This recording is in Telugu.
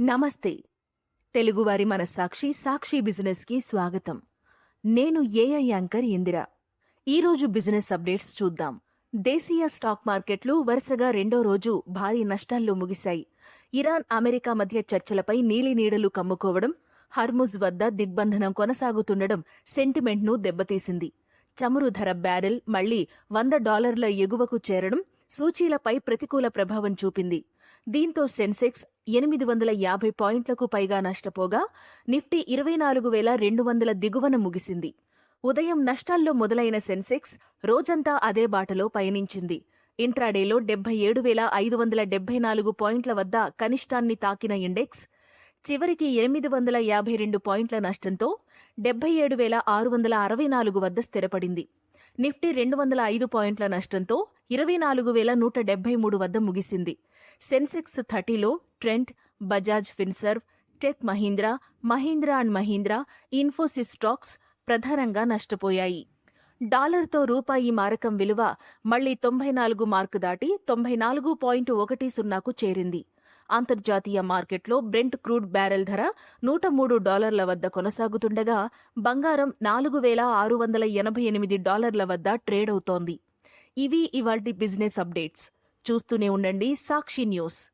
నమస్తే. తెలుగువారి మనస్సాక్షి సాక్షి బిజినెస్కి స్వాగతం. నేను ఏఐ యాంకర్ ఇందిర. ఈరోజు బిజినెస్ అప్డేట్స్ చూద్దాం. దేశీయ స్టాక్ మార్కెట్లు వరుసగా రెండో రోజు భారీ నష్టాల్లో ముగిశాయి. ఇరాన్ అమెరికా మధ్య చర్చలపై నీలినీడలు కమ్ముకోవడం, హర్ముజ్ వద్ద దిగ్బంధనం కొనసాగుతుండడం సెంటిమెంట్ను దెబ్బతీసింది. చమురు ధర బ్యారెల్ మళ్లీ $100 ఎగువకు చేరడం సూచీలపై ప్రతికూల ప్రభావం చూపింది. దీంతో సెన్సెక్స్ 850 పాయింట్లకు పైగా నష్టపోగా నిఫ్టీ 24,200 దిగువన ముగిసింది. ఉదయం నష్టాల్లో మొదలైన సెన్సెక్స్ రోజంతా అదే బాటలో పయనించింది. ఇంట్రాడేలో 77,574 పాయింట్ల వద్ద కనిష్టాన్ని తాకిన ఇండెక్స్ చివరికి 852 పాయింట్ల నష్టంతో 77,664 వద్ద స్థిరపడింది. నిఫ్టీ 205 పాయింట్ల నష్టంతో 24,173 వద్ద ముగిసింది. సెన్సెక్స్ 30లో Trent, Bajaj Finserv, Tech Mahindra, Mahindra and Mahindra, Infosys stocks ప్రధానంగా నష్టపోయాయి. డాలర్తో రూపాయి మారకం విలువ మళ్లీ 94 మార్కు దాటి 94.10కు చేరింది. అంతర్జాతీయ మార్కెట్లో బ్రెంట్ క్రూడ్ బ్యారెల్ ధర $103 వద్ద కొనసాగుతుండగా బంగారం $4,688 వద్ద ట్రేడ్ అవుతోంది. ఇవి ఇవాల్టి బిజినెస్ అప్డేట్స్. చూస్తూనే ఉండండి సాక్షి న్యూస్.